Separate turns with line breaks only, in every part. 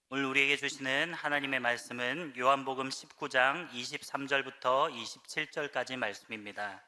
오늘 우리에게 주시는 하나님의 말씀은 요한복음 19장 23절부터 27절까지 말씀입니다.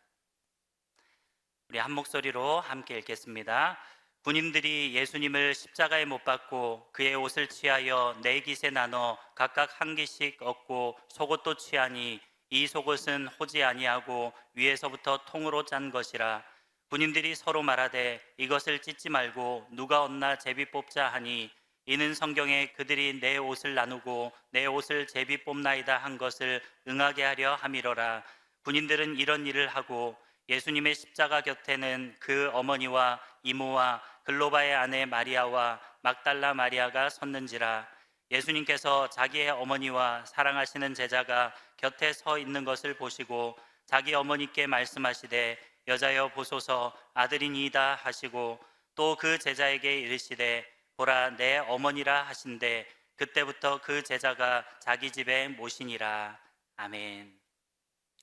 우리 한 목소리로 함께 읽겠습니다. 군인들이 예수님을 십자가에 못 박고 그의 옷을 취하여 네 깃에 나눠 각각 한 깃씩 얻고 속옷도 취하니 이 속옷은 호지 아니하고 위에서부터 통으로 짠 것이라. 군인들이 서로 말하되 이것을 찢지 말고 누가 얻나 제비 뽑자 하니 이는 성경에 그들이 내 옷을 나누고 내 옷을 제비 뽑나이다 한 것을 응하게 하려 함이로라. 군인들은 이런 일을 하고 예수님의 십자가 곁에는 그 어머니와 이모와 글로바의 아내 마리아와 막달라 마리아가 섰는지라. 예수님께서 자기의 어머니와 사랑하시는 제자가 곁에 서 있는 것을 보시고 자기 어머니께 말씀하시되 여자여 보소서 아들이니이다 하시고 또 그 제자에게 이르시되 보라 내 어머니라 하신대 그때부터 그 제자가 자기 집에 모시니라. 아멘.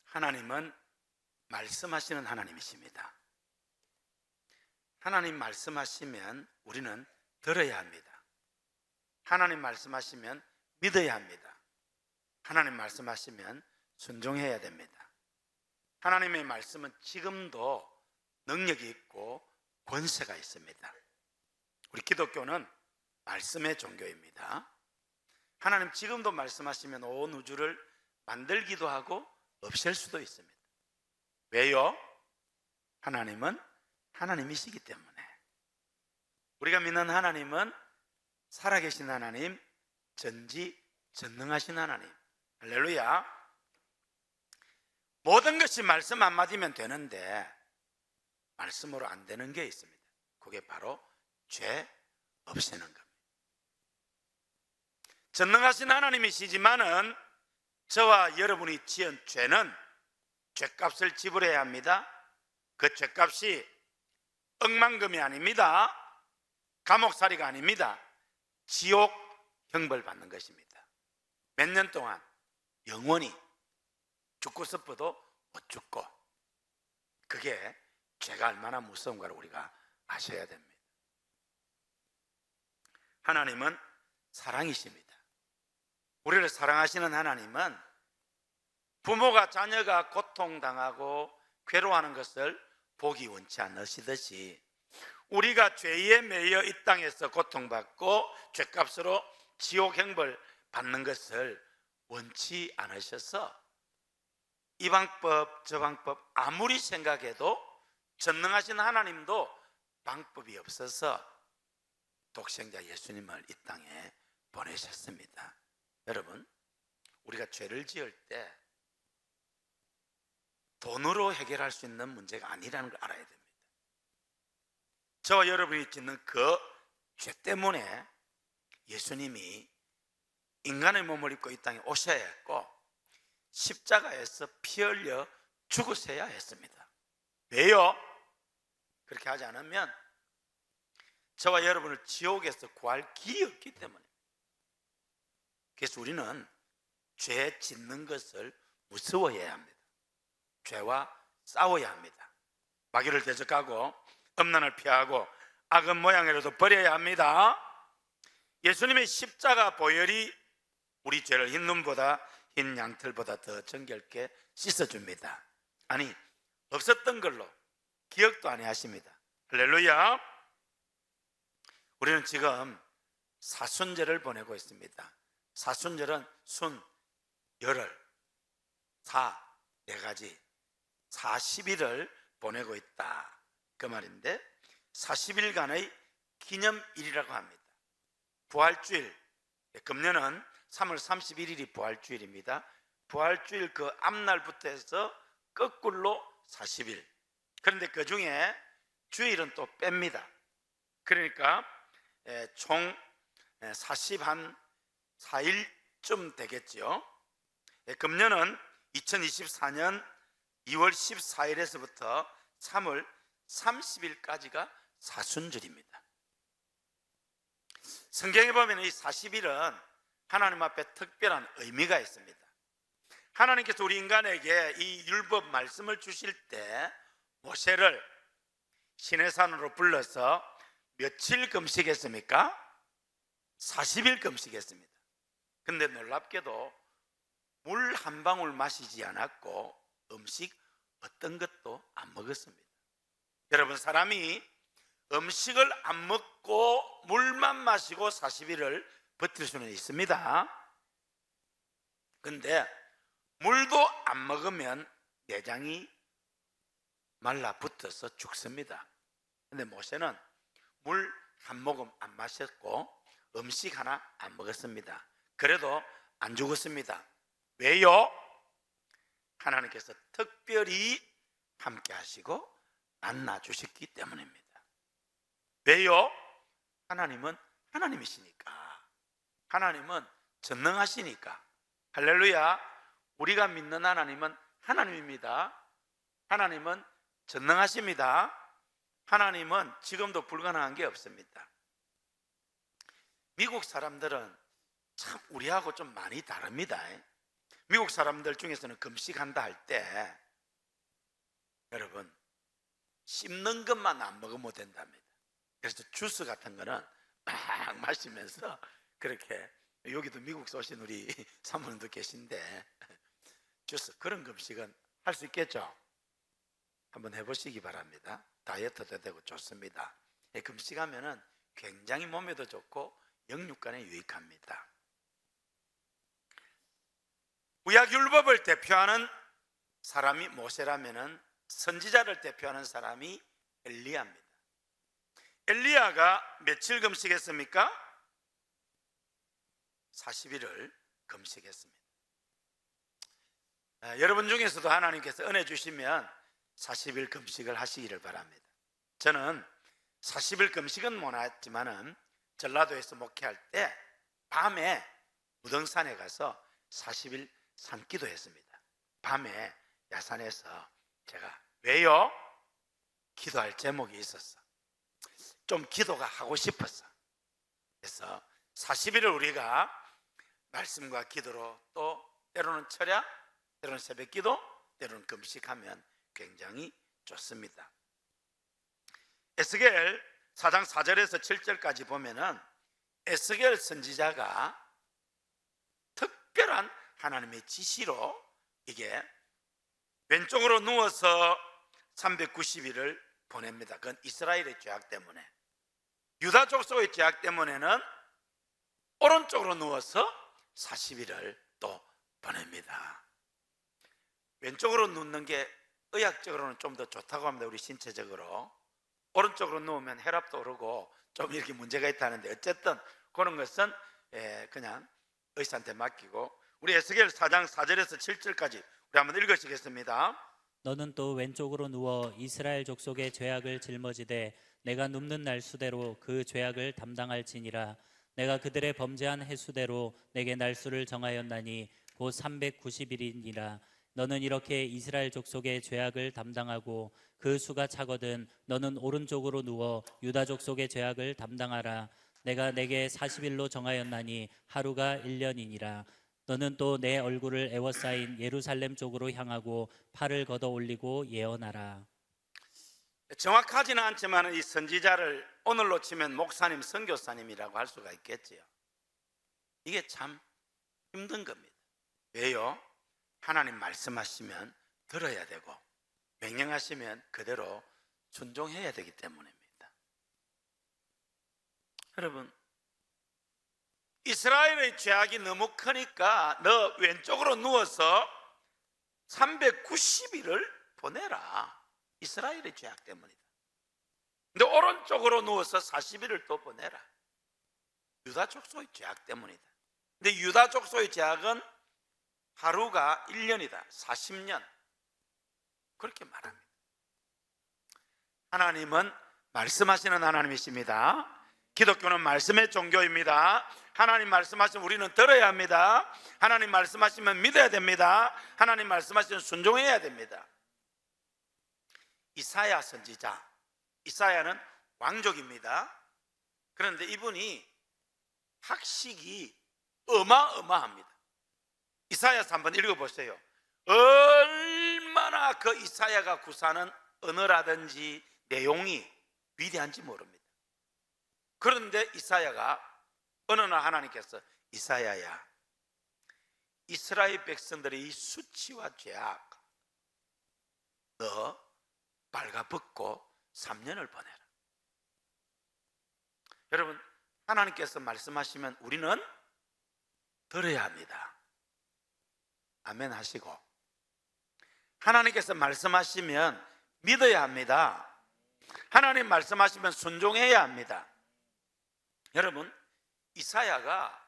하나님은 말씀하시는 하나님이십니다. 하나님 말씀하시면 우리는 들어야 합니다. 하나님 말씀하시면 믿어야 합니다. 하나님 말씀하시면 순종해야 됩니다. 하나님의 말씀은 지금도 능력이 있고 권세가 있습니다. 우리 기독교는 말씀의 종교입니다. 하나님 지금도 말씀하시면 온 우주를 만들기도 하고 없앨 수도 있습니다. 왜요? 하나님은 하나님이시기 때문에. 우리가 믿는 하나님은 살아계신 하나님, 전지전능하신 하나님. 할렐루야. 모든 것이 말씀 한마디면 되는데 말씀으로 안 되는 게 있습니다. 그게 바로 죄 없애는 겁니다. 전능하신 하나님이시지만은 저와 여러분이 지은 죄는 죄값을 지불해야 합니다. 그 죄값이 억만금이 아닙니다. 감옥살이가 아닙니다. 지옥 형벌 받는 것입니다. 몇 년 동안 영원히 죽고 싶어도 못 죽고, 그게 죄가 얼마나 무서운가를 우리가 아셔야 됩니다. 하나님은 사랑이십니다. 우리를 사랑하시는 하나님은 부모가 자녀가 고통당하고 괴로워하는 것을 보기 원치 않으시듯이 우리가 죄에 매여 이 땅에서 고통받고 죄값으로 지옥 형벌 받는 것을 원치 않으셔서 이 방법 저 방법 아무리 생각해도 전능하신 하나님도 방법이 없어서 독생자 예수님을 이 땅에 보내셨습니다. 여러분, 우리가 죄를 지을 때 돈으로 해결할 수 있는 문제가 아니라는 걸 알아야 됩니다. 저와 여러분이 짓는 그 죄 때문에 예수님이 인간의 몸을 입고 이 땅에 오셔야 했고 십자가에서 피 흘려 죽으셔야 했습니다. 왜요? 그렇게 하지 않으면 저와 여러분을 지옥에서 구할 길이 없기 때문에. 그래서 우리는 죄 짓는 것을 무서워해야 합니다. 죄와 싸워야 합니다. 마귀를 대적하고 음란을 피하고 악은 모양이라도 버려야 합니다. 예수님의 십자가 보혈이 우리 죄를 흰 눈보다 흰 양털보다 더 정결케 씻어줍니다. 아니, 없었던 걸로 기억도 안 하십니다. 할렐루야. 우리는 지금 사순절을 보내고 있습니다. 사순절은 순, 열흘, 네 가지 40일을 보내고 있다, 그 말인데 40일간의 기념일이라고 합니다. 부활주일, 금년은 3월 31일이 부활주일입니다. 부활주일 그 앞날부터 해서 거꾸로 40일. 그런데 그 중에 주일은 또 뺍니다. 그러니까 총 44일쯤 되겠죠. 금년은 2024년 2월 14일에서부터 3월 30일까지가 사순절입니다. 성경에 보면 이 40일은 하나님 앞에 특별한 의미가 있습니다. 하나님께서 우리 인간에게 이 율법 말씀을 주실 때 모세를 시내산으로 불러서 며칠 금식했습니까? 40일 금식했습니다. 근데 놀랍게도 물 한 방울 마시지 않았고 음식 어떤 것도 안 먹었습니다. 여러분, 사람이 음식을 안 먹고 물만 마시고 40일을 버틸 수는 있습니다. 근데 물도 안 먹으면 내장이 말라붙어서 죽습니다. 근데 모세는 물 한 모금 안 마셨고 음식 하나 안 먹었습니다. 그래도 안 죽었습니다. 왜요? 하나님께서 특별히 함께 하시고 만나 주셨기 때문입니다. 왜요? 하나님은 하나님이시니까. 하나님은 전능하시니까. 할렐루야. 우리가 믿는 하나님은 하나님입니다. 하나님은 전능하십니다. 하나님은 지금도 불가능한 게 없습니다. 미국 사람들은 참 우리하고 좀 많이 다릅니다. 미국 사람들 중에서는 금식한다 할 때 여러분, 씹는 것만 안 먹으면 된답니다. 그래서 주스 같은 거는 막 마시면서 그렇게, 여기도 미국에서 오신 우리 사모님도 계신데 주스, 그런 금식은 할 수 있겠죠? 한번 해보시기 바랍니다. 다이어트도 되고 좋습니다. 금식하면은 굉장히 몸에도 좋고 영육간에 유익합니다. 구약율법을 대표하는 사람이 모세라면은 선지자를 대표하는 사람이 엘리야입니다. 엘리야가 며칠 금식했습니까? 40일을 금식했습니다. 여러분 중에서도 하나님께서 은혜 주시면 40일 금식을 하시기를 바랍니다. 저는 40일 금식은 못 했지만은 전라도에서 목회할 때 밤에 무등산에 가서 40일 산기도 했습니다. 밤에 야산에서 제가, 왜요? 기도할 제목이 있었어. 좀 기도가 하고 싶었어. 그래서 40일을 우리가 말씀과 기도로, 또 때로는 철야, 때로는 새벽 기도, 때로는 금식하면 굉장히 좋습니다. 에스겔 4장 4절에서 7절까지 보면은 에스겔 선지자가 특별한 하나님의 지시로 이게 왼쪽으로 누워서 390일을 보냅니다. 그건 이스라엘의 죄악 때문에. 유다 족속의 죄악 때문에는 오른쪽으로 누워서 40일을 또 보냅니다. 왼쪽으로 눕는 게 의학적으로는 좀 더 좋다고 합니다. 우리 신체적으로. 오른쪽으로 누우면 혈압도 오르고 좀 이렇게 문제가 있다는데, 어쨌든 그런 것은 그냥 의사한테 맡기고, 우리 에스겔 4장 4절에서 7절까지 우리 한번 읽으시겠습니다.
너는 또 왼쪽으로 누워 이스라엘 족속의 죄악을 짊어지되 내가 눕는 날 수대로 그 죄악을 담당할지니라. 내가 그들의 범죄한 해수대로 내게 날수를 정하였나니 곧 390일이니라. 너는 이렇게 이스라엘 족속의 죄악을 담당하고 그 수가 차거든 너는 오른쪽으로 누워 유다 족속의 죄악을 담당하라. 내가 내게 40일로 정하였나니 하루가 1년이니라. 너는 또 내 얼굴을 에워싸인 예루살렘 쪽으로 향하고 팔을 걷어 올리고 예언하라.
정확하지는 않지만 이 선지자를 오늘로 치면 목사님, 선교사님이라고 할 수가 있겠지요. 이게 참 힘든 겁니다. 왜요? 하나님 말씀하시면 들어야 되고 명령하시면 그대로 순종해야 되기 때문입니다. 여러분, 이스라엘의 죄악이 너무 크니까 너 왼쪽으로 누워서 390일을 보내라. 이스라엘의 죄악 때문이다. 근데 오른쪽으로 누워서 40일을 또 보내라. 유다 족속의 죄악 때문이다. 근데 유다 족속의 죄악은 하루가 1년이다. 40년. 그렇게 말합니다. 하나님은 말씀하시는 하나님이십니다. 기독교는 말씀의 종교입니다. 하나님 말씀하시면 우리는 들어야 합니다. 하나님 말씀하시면 믿어야 됩니다. 하나님 말씀하시면 순종해야 됩니다. 이사야 선지자, 이사야는 왕족입니다. 그런데 이분이 학식이 어마어마합니다. 이사야서 한번 읽어보세요. 얼마나 그 이사야가 구사하는 언어라든지 내용이 위대한지 모릅니다. 그런데 이사야가 어느 날 하나님께서 이사야야, 이스라엘 백성들의 이 수치와 죄악 너 발가벗고 3년을 보내라. 여러분, 하나님께서 말씀하시면 우리는 들어야 합니다. 아멘 하시고, 하나님께서 말씀하시면 믿어야 합니다. 하나님 말씀하시면 순종해야 합니다. 여러분, 이사야가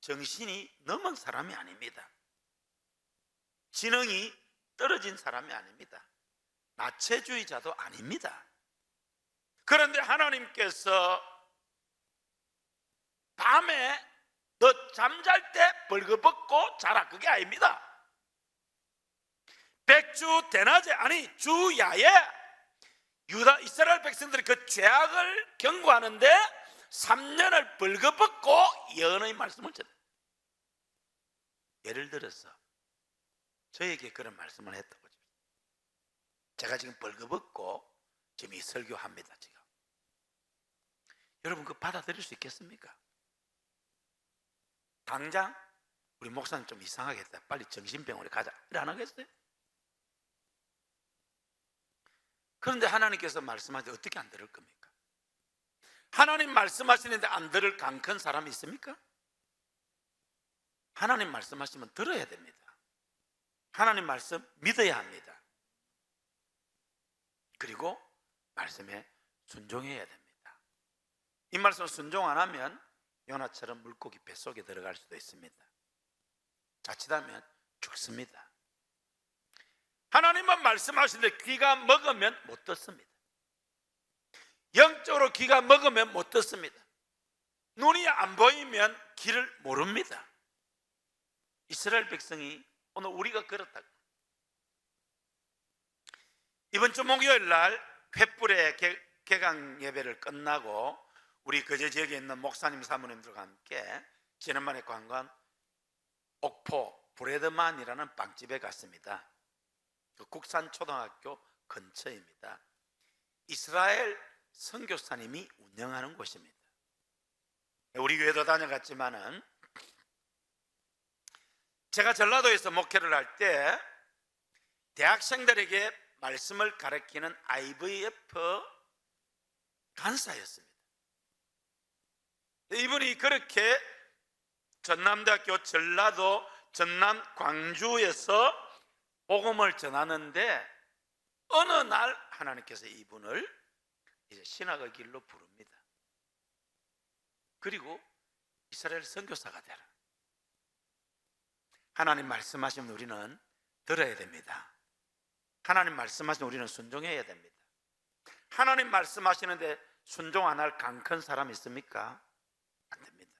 정신이 넘은 사람이 아닙니다. 지능이 떨어진 사람이 아닙니다. 나체주의자도 아닙니다. 그런데 하나님께서 밤에 너 잠잘 때 벌거벗고 자라, 그게 아닙니다. 백주 대낮에, 아니 주야에 유다 이스라엘 백성들이 그 죄악을 경고하는데 3년을 벌거벗고 예언의 말씀을 전해. 예를 들어서 저에게 그런 말씀을 했다고. 제가 지금 벌거벗고 지금 이 설교합니다. 지금 여러분, 그거 받아들일 수 있겠습니까? 당장 우리 목사님 좀 이상하겠다, 빨리 정신병원에 가자, 이래 안 하겠어요? 그런데 하나님께서 말씀하실 때 어떻게 안 들을 겁니까? 하나님 말씀하시는데 안 들을 강 큰 사람이 있습니까? 하나님 말씀하시면 들어야 됩니다. 하나님 말씀 믿어야 합니다. 그리고 말씀에 순종해야 됩니다. 이 말씀 순종 안 하면 요나처럼 물고기 뱃속에 들어갈 수도 있습니다. 자칫하면 죽습니다. 하나님만 말씀하시는데 귀가 먹으면 못 듣습니다. 영적으로 귀가 먹으면 못 듣습니다. 눈이 안 보이면 길을 모릅니다. 이스라엘 백성이 오늘 우리가 그렇다고. 이번 주 목요일 날 횃불의 개강 예배를 끝나고 우리 거제 지역에 있는 목사님 사모님들과 함께 지난번에 관광 옥포 브레드만이라는 빵집에 갔습니다. 그 국산 초등학교 근처입니다. 이스라엘 선교사님이 운영하는 곳입니다. 우리 교회도 다녀갔지만은 제가 전라도에서 목회를 할 때 대학생들에게 말씀을 가르치는 IVF 간사였습니다. 이분이 그렇게 전남대학교 전라도 전남 광주에서 복음을 전하는데 어느 날 하나님께서 이분을 이제 신학의 길로 부릅니다. 그리고 이스라엘 선교사가 되라. 하나님 말씀하시면 우리는 들어야 됩니다. 하나님 말씀하시면 우리는 순종해야 됩니다. 하나님 말씀하시는데 순종 안 할 강 큰 사람 있습니까? 안 됩니다.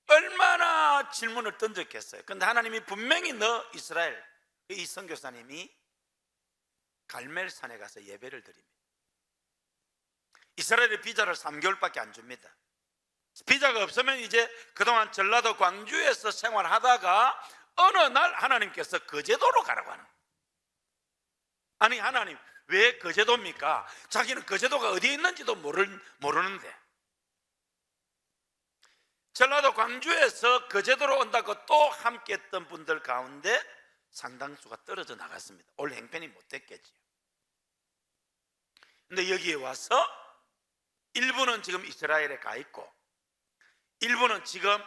얼마나 질문을 던졌겠어요. 그런데 하나님이 분명히 너 이스라엘, 이 선교사님이 갈멜산에 가서 예배를 드립니다. 이스라엘의 비자를 3개월밖에 안 줍니다. 비자가 없으면 이제 그동안 전라도 광주에서 생활하다가 어느 날 하나님께서 거제도로 가라고 하는. 아니, 하나님 왜 거제도입니까? 자기는 거제도가 어디에 있는지도 모르는데 전라도 광주에서 거제도로 온다고 또 함께 했던 분들 가운데 상당수가 떨어져 나갔습니다. 올 행편이 못됐겠지요. 근데 여기에 와서 일부는 지금 이스라엘에 가 있고 일부는 지금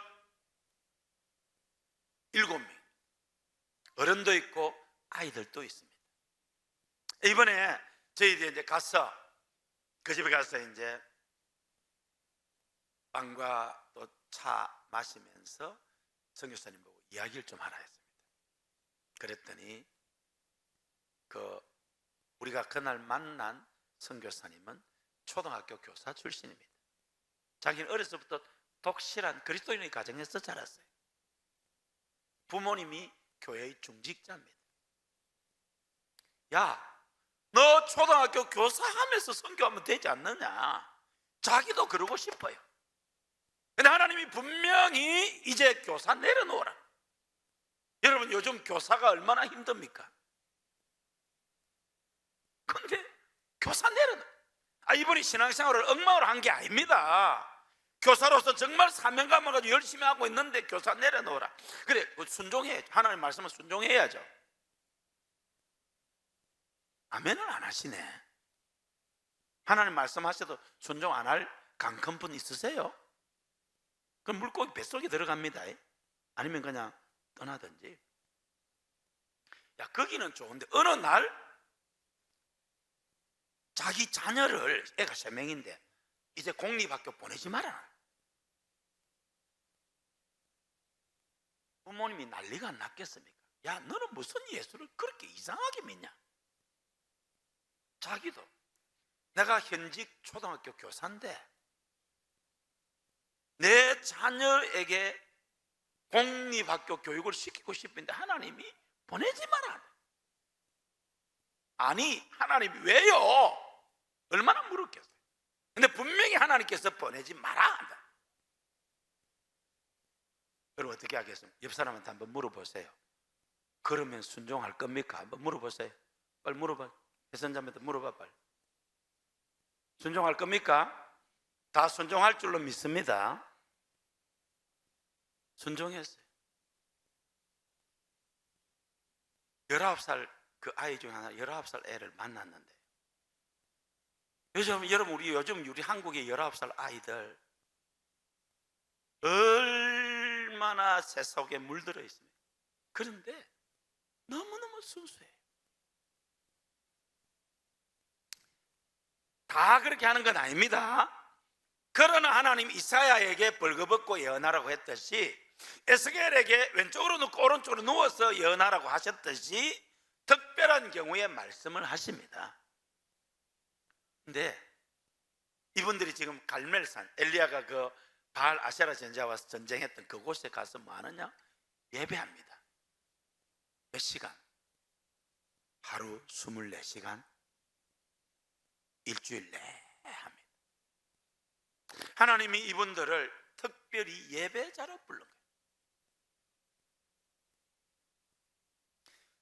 7명, 어른도 있고 아이들도 있습니다. 이번에 저희들이 이제 가서 그 집에 가서 이제 빵과 또 차 마시면서 선교사님 보고 이야기를 좀 하라 했습니다. 그랬더니 우리가 그날 만난 선교사님은 초등학교 교사 출신입니다. 자기는 어려서부터 독실한 그리스도인의 가정에서 자랐어요. 부모님이 교회의 중직자입니다. 야, 너 초등학교 교사하면서 선교하면 되지 않느냐? 자기도 그러고 싶어요. 근데 하나님이 분명히 이제 교사 내려놓으라. 여러분, 요즘 교사가 얼마나 힘듭니까? 근데 교사 내려놓으라. 이분이 신앙생활을 엉망으로 한 게 아닙니다. 교사로서 정말 사명감을 가지고 열심히 하고 있는데 교사 내려놓으라. 그래, 순종해. 하나님 말씀은 순종해야죠. 아멘을 안 하시네. 하나님 말씀하셔도 순종 안 할 강큰 분 있으세요? 그럼 물고기 뱃속에 들어갑니다. 아니면 그냥 떠나든지. 야, 거기는 좋은데 어느 날 자기 자녀를, 애가 3명인데 이제 공립학교 보내지 마라. 부모님이 난리가 안 났겠습니까? 야, 너는 무슨 예수를 그렇게 이상하게 믿냐? 자기도 내가 현직 초등학교 교사인데 내 자녀에게 공립학교 교육을 시키고 싶은데 하나님이 보내지 마라. 아니, 하나님이 왜요? 얼마나 물었겠어요. 근데 분명히 하나님께서 보내지 마라 한다. 그럼 어떻게 하겠습니까? 옆 사람한테 한번 물어보세요. 그러면 순종할 겁니까? 한번 물어보세요. 빨리 물어봐. 대선자한테 물어봐 빨리. 순종할 겁니까? 다 순종할 줄로 믿습니다. 순종했어요. 19살 그 아이 중에 하나, 19살 애를 만났는데, 여러분 우리 한국의 19살 아이들 얼마나 세속에 물들어 있습니까? 그런데 너무너무 순수해요. 다 그렇게 하는 건 아닙니다. 그러나 하나님 이사야에게 벌거벗고 예언하라고 했듯이, 에스겔에게 왼쪽으로 눕고 오른쪽으로 누워서 예언하라고 하셨듯이 특별한 경우에 말씀을 하십니다. 근데 이분들이 지금 갈멜산, 엘리야가 그 바알 아세라 전자와 와서 전쟁했던 그곳에 가서 뭐 하느냐? 예배합니다. 몇 시간? 하루 24시간, 일주일 내에 합니다. 하나님이 이분들을 특별히 예배자로 부른 거예요.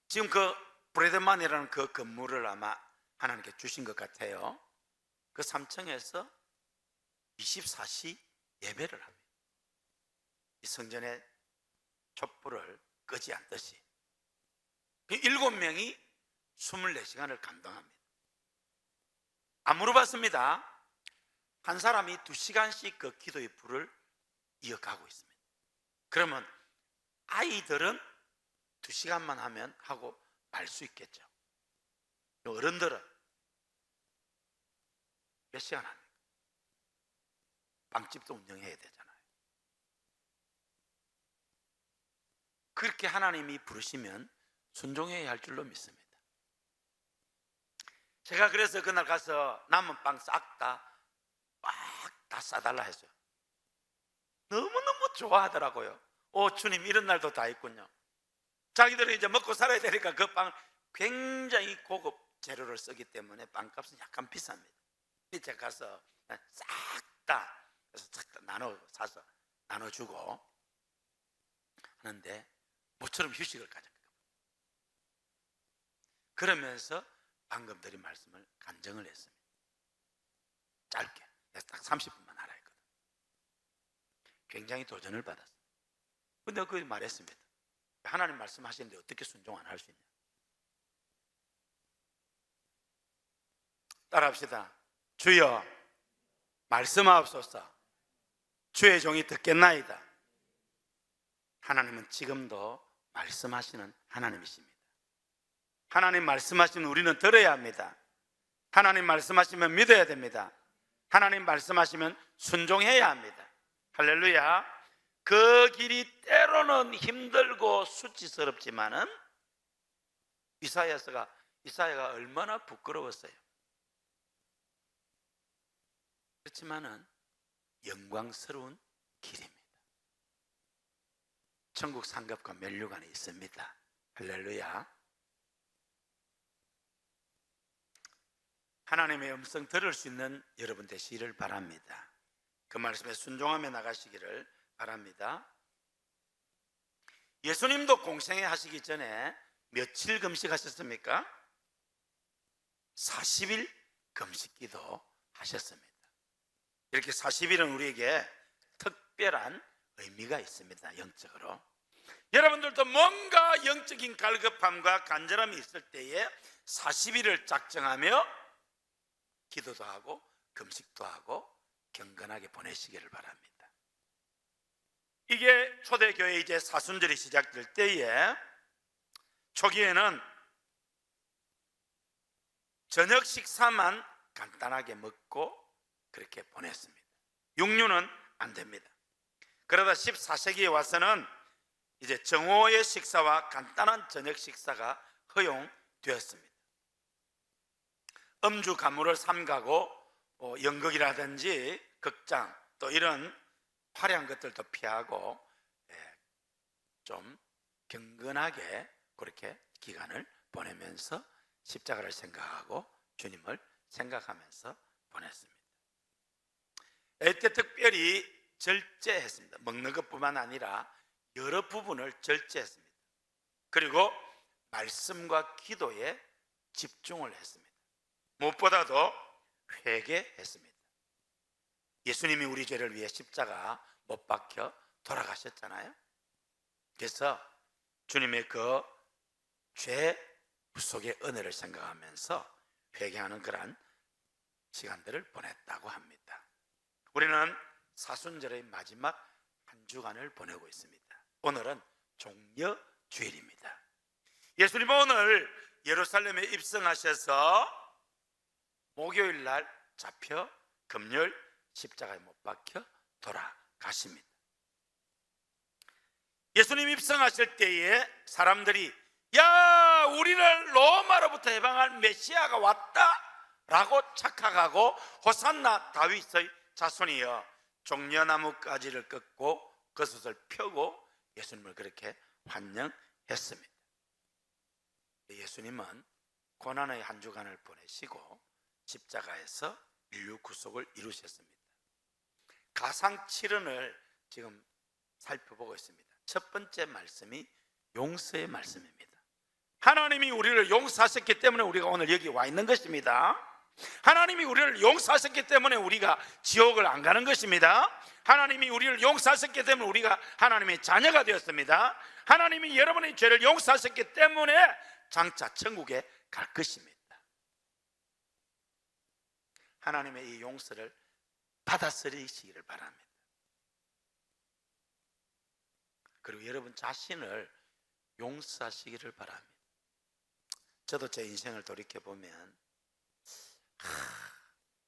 지금 그 브레드만이라는 그 건물을 아마 하나님께 주신 것 같아요. 그 3층에서 24시 예배를 합니다. 이 성전의 촛불을 끄지 않듯이 7명이 24시간을 감당합니다. 안 물어봤습니다. 한 사람이 2시간씩 그 기도의 불을 이어가고 있습니다. 그러면 아이들은 2시간만 하면 하고 말 수 있겠죠. 어른들은 몇 시간 합니까? 빵집도 운영해야 되잖아요. 그렇게 하나님이 부르시면 순종해야 할 줄로 믿습니다. 제가 그래서 그날 가서 남은 빵 싹 다 싸달라 했어요. 너무너무 좋아하더라고요. 주님, 이런 날도 다 있군요. 자기들은 이제 먹고 살아야 되니까 그 빵 굉장히 고급 재료를 쓰기 때문에 빵값은 약간 비쌉니다. 제가 가서 싹 다 사서 나눠주고 하는데 모처럼 휴식을 가져요. 그러면서 방금 드린 말씀을 간증을 했습니다. 짧게 딱 30분만 하라 했거든. 굉장히 도전을 받았어요. 근데 그 말했습니다. 하나님 말씀하시는데 어떻게 순종 안 할 수 있냐? 따라합시다. 주여 말씀하옵소서. 주의 종이 듣겠나이다. 하나님은 지금도 말씀하시는 하나님이십니다. 하나님 말씀하시면 우리는 들어야 합니다. 하나님 말씀하시면 믿어야 됩니다. 하나님 말씀하시면 순종해야 합니다. 할렐루야. 그 길이 때로는 힘들고 수치스럽지만은 이사야가 얼마나 부끄러웠어요. 그렇지만은 영광스러운 길입니다. 천국 상급과 면류관이 있습니다. 할렐루야. 하나님의 음성 들을 수 있는 여러분 되시기를 바랍니다. 그 말씀에 순종하며 나가시기를 바랍니다. 예수님도 공생애 하시기 전에 며칠 금식하셨습니까? 40일 금식기도 하셨습니다. 이렇게 40일은 우리에게 특별한 의미가 있습니다. 영적으로. 여러분들도 뭔가 영적인 갈급함과 간절함이 있을 때에 40일을 작정하며 기도도 하고 금식도 하고 경건하게 보내시기를 바랍니다. 이게 초대교회 이제 사순절이 시작될 때에 초기에는 저녁 식사만 간단하게 먹고 그렇게 보냈습니다. 육류는 안 됩니다. 그러다 14세기에 와서는 이제 정오의 식사와 간단한 저녁 식사가 허용되었습니다. 음주 가물을 삼가고 연극이라든지 극장 또 이런 화려한 것들도 피하고 좀 경건하게 그렇게 기간을 보내면서 십자가를 생각하고 주님을 생각하면서 보냈습니다. 이때 특별히 절제했습니다. 먹는 것뿐만 아니라 여러 부분을 절제했습니다. 그리고 말씀과 기도에 집중을 했습니다. 무엇보다도 회개했습니다. 예수님이 우리 죄를 위해 십자가 못 박혀 돌아가셨잖아요. 그래서 주님의 그 죄 속의 은혜를 생각하면서 회개하는 그런 시간들을 보냈다고 합니다. 우리는 사순절의 마지막 한 주간을 보내고 있습니다. 오늘은 종려주일입니다. 예수님은 오늘 예루살렘에 입성하셔서 목요일 날 잡혀 금요일 십자가에 못 박혀 돌아가십니다. 예수님 입성하실 때에 사람들이 야, 우리를 로마로부터 해방할 메시아가 왔다 라고 착각하고 호산나 다윗의 자손이여 종려나무 가지를 꺾고 겉옷을 펴고 예수님을 그렇게 환영했습니다. 예수님은 고난의 한 주간을 보내시고 십자가에서 인류 구속을 이루셨습니다. 가상 7언을 지금 살펴보고 있습니다. 첫 번째 말씀이 용서의 말씀입니다. 하나님이 우리를 용서하셨기 때문에 우리가 오늘 여기 와 있는 것입니다. 하나님이 우리를 용서하셨기 때문에 우리가 지옥을 안 가는 것입니다. 하나님이 우리를 용서하셨기 때문에 우리가 하나님의 자녀가 되었습니다. 하나님이 여러분의 죄를 용서하셨기 때문에 장차 천국에 갈 것입니다. 하나님의 이 용서를 받아들이시기를 바랍니다. 그리고 여러분 자신을 용서하시기를 바랍니다. 저도 제 인생을 돌이켜보면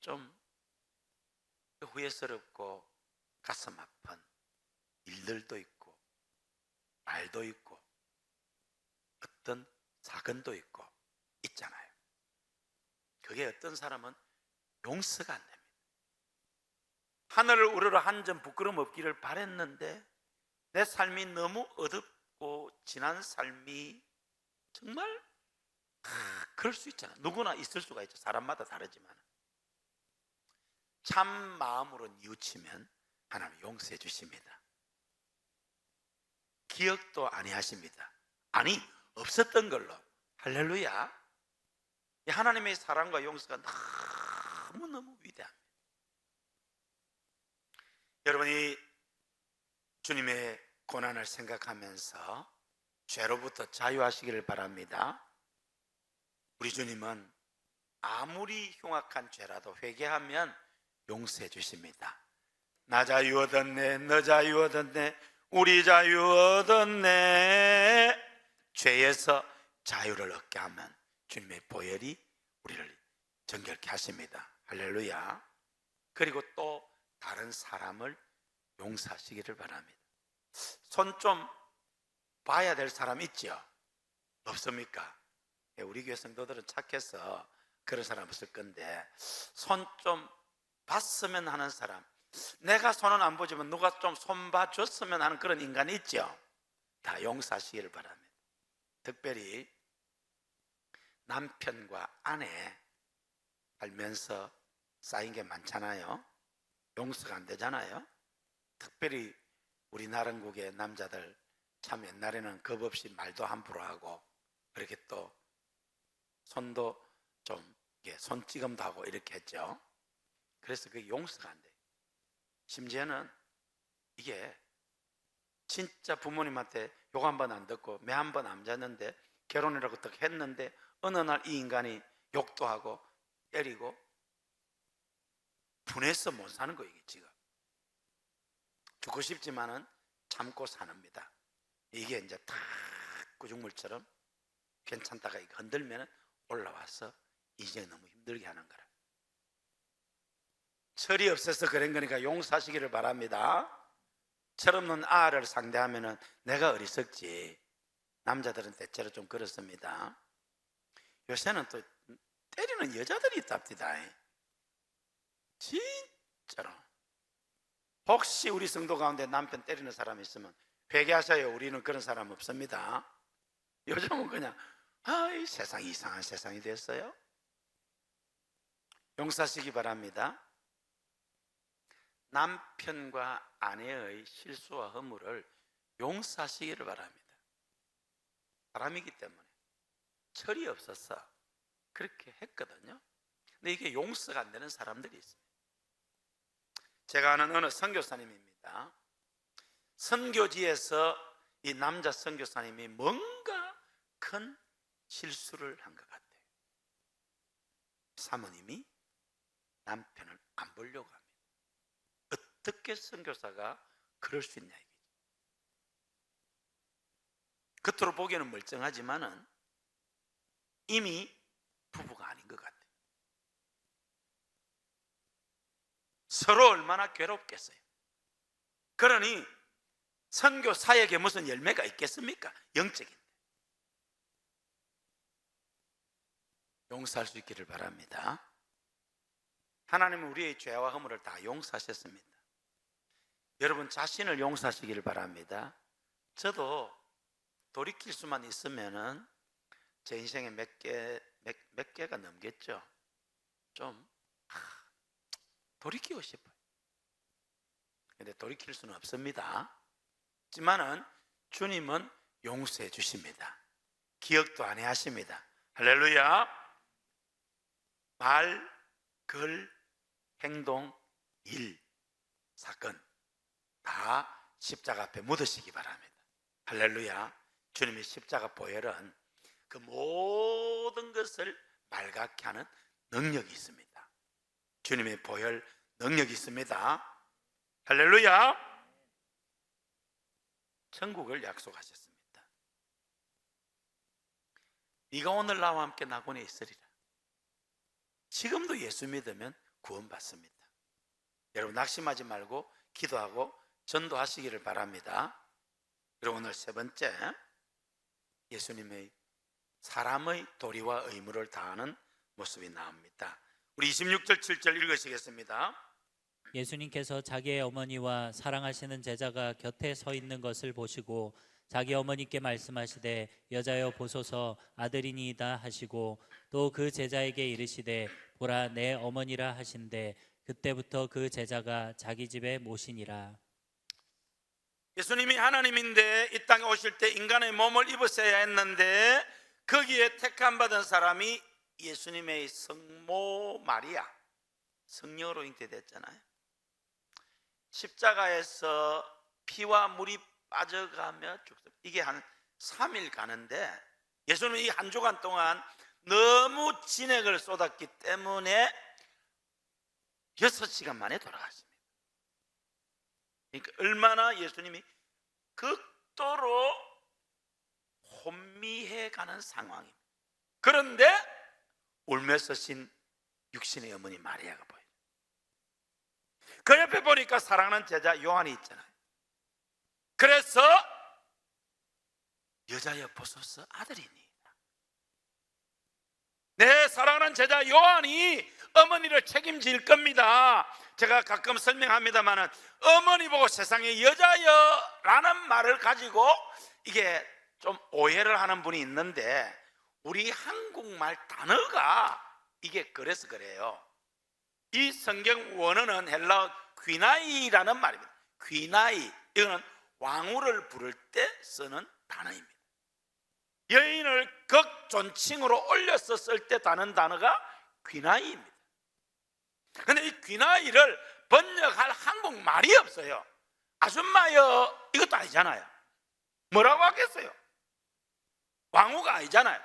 좀 후회스럽고 가슴 아픈 일들도 있고 말도 있고 어떤 사건도 있고 있잖아요. 그게 어떤 사람은 용서가 안 됩니다. 하늘을 우러러 한 점 부끄럼 없기를 바랬는데 내 삶이 너무 어둡고 지난 삶이 정말 그럴 수 있잖아요. 누구나 있을 수가 있죠. 사람마다 다르지만 참 마음으로 뉘우치면 하나님 용서해 주십니다. 기억도 아니하십니다. 아니 없었던 걸로. 할렐루야. 하나님의 사랑과 용서가 너무너무 위대합니다. 여러분이 주님의 고난을 생각하면서 죄로부터 자유하시기를 바랍니다. 우리 주님은 아무리 흉악한 죄라도 회개하면 용서해 주십니다. 나 자유 얻었네, 너 자유 얻었네, 우리 자유 얻었네. 죄에서 자유를 얻게 하면 주님의 보혈이 우리를 정결케 하십니다. 할렐루야. 그리고 또 다른 사람을 용서하시기를 바랍니다. 손 좀 봐야 될 사람 있죠? 없습니까? 우리 교회 성도들은 착해서 그런 사람 없을 건데 손 좀 봤으면 하는 사람, 내가 손은 안 보지만 누가 좀 손 봐줬으면 하는 그런 인간이 있죠? 다 용서하시기를 바랍니다. 특별히 남편과 아내 살면서 쌓인 게 많잖아요. 용서가 안 되잖아요. 특별히 우리 나른국의 남자들 참 옛날에는 겁 없이 말도 함부로 하고 그렇게 또 손도 좀 손찌검도 하고 이렇게 했죠. 그래서 그게 용서가 안 돼요. 심지어는 이게 진짜 부모님한테 욕 한 번 안 듣고 매 한 번 안 잤는데 결혼이라고 딱 했는데 어느 날 이 인간이 욕도 하고 때리고 분해서 못 사는 거예요. 이게 지금 죽고 싶지만은 참고 사놉니다. 이게 이제 다 구중물처럼 괜찮다가 흔들면 올라와서 인생 너무 힘들게 하는 거라. 철이 없어서 그런 거니까 용서하시기를 바랍니다. 철없는 아를 상대하면은 내가 어리석지. 남자들은 대체로 좀 그렇습니다. 요새는 또 때리는 여자들이 있답니다. 진짜로. 혹시 우리 성도 가운데 남편 때리는 사람이 있으면 회개하셔요. 우리는 그런 사람 없습니다. 요즘은 그냥 아이 세상이 이상한 세상이 됐어요. 용서하시기 바랍니다. 남편과 아내의 실수와 허물을 용서하시기를 바랍니다. 사람이기 때문에 철이 없어서 그렇게 했거든요. 근데 이게 용서가 안 되는 사람들이 있습니다. 제가 아는 어느 선교사님입니다. 선교지에서 이 남자 선교사님이 뭔가 큰 실수를 한 것 같아요. 사모님이 남편을 안 보려고 합니다. 어떻게 선교사가 그럴 수 있냐 이거죠. 겉으로 보기에는 멀쩡하지만은 이미 부부가 아닌 것 같아요. 서로 얼마나 괴롭겠어요. 그러니 선교 사역에 무슨 열매가 있겠습니까? 영적인데. 용서할 수 있기를 바랍니다. 하나님은 우리의 죄와 허물을 다 용서하셨습니다. 여러분 자신을 용서하시기를 바랍니다. 저도 돌이킬 수만 있으면은 제 인생에 몇 개가 넘겠죠. 좀 돌이키고 싶어요. 근데 돌이킬 수는 없습니다. 하지만은 주님은 용서해 주십니다. 기억도 안 해 하십니다. 할렐루야. 말, 글, 행동, 일, 사건 다 십자가 앞에 묻으시기 바랍니다. 할렐루야. 주님의 십자가 보혈은 그 모든 것을 맑게 하는 능력이 있습니다. 주님의 보혈 능력이 있습니다. 할렐루야. 천국을 약속하셨습니다. 네가 오늘 나와 함께 낙원에 있으리라. 지금도 예수 믿으면 구원받습니다. 여러분 낙심하지 말고 기도하고 전도하시기를 바랍니다. 그리고 오늘 세 번째, 예수님의 사람의 도리와 의무를 다하는 모습이 나옵니다. 우리 26절 7절 읽으시겠습니다.
예수님께서 자기의 어머니와 사랑하시는 제자가 곁에 서 있는 것을 보시고 자기 어머니께 말씀하시되 여자여 보소서 아들이니이다 하시고 또 그 제자에게 이르시되 보라 내 어머니라 하신대 그때부터 그 제자가 자기 집에 모시니라.
예수님이 하나님인데 이 땅에 오실 때 인간의 몸을 입으셔야 했는데 거기에 택함 받은 사람이 예수님의 성모 마리아, 성녀로 잉태됐잖아요. 십자가에서 피와 물이 빠져가며 죽습니다. 이게 한 3일 가는데 예수님은 이 한 주간 동안 너무 진액을 쏟았기 때문에 6시간 만에 돌아갔습니다. 그러니까 얼마나 예수님이 극도로 혼미해가는 상황입니다. 그런데 울면서 신 육신의 어머니 마리아가 보여요. 그 옆에 보니까 사랑하는 제자 요한이 있잖아요. 그래서 여자여 보소서 아들이니 내 사랑하는 제자 요한이 어머니를 책임질 겁니다. 제가 가끔 설명합니다만은 어머니 보고 세상에 여자여라는 말을 가지고 이게 좀 오해를 하는 분이 있는데 우리 한국말 단어가 이게 그래서 그래요. 이 성경 원어는 헬라어 귀나이라는 말입니다. 귀나이, 이거는 왕후를 부를 때 쓰는 단어입니다. 여인을 극존칭으로 올려서 쓸 때 다는 단어가 귀나이입니다. 근데 이 귀나이를 번역할 한국말이 없어요. 아줌마여 이것도 아니잖아요. 뭐라고 하겠어요? 왕후가 아니잖아요.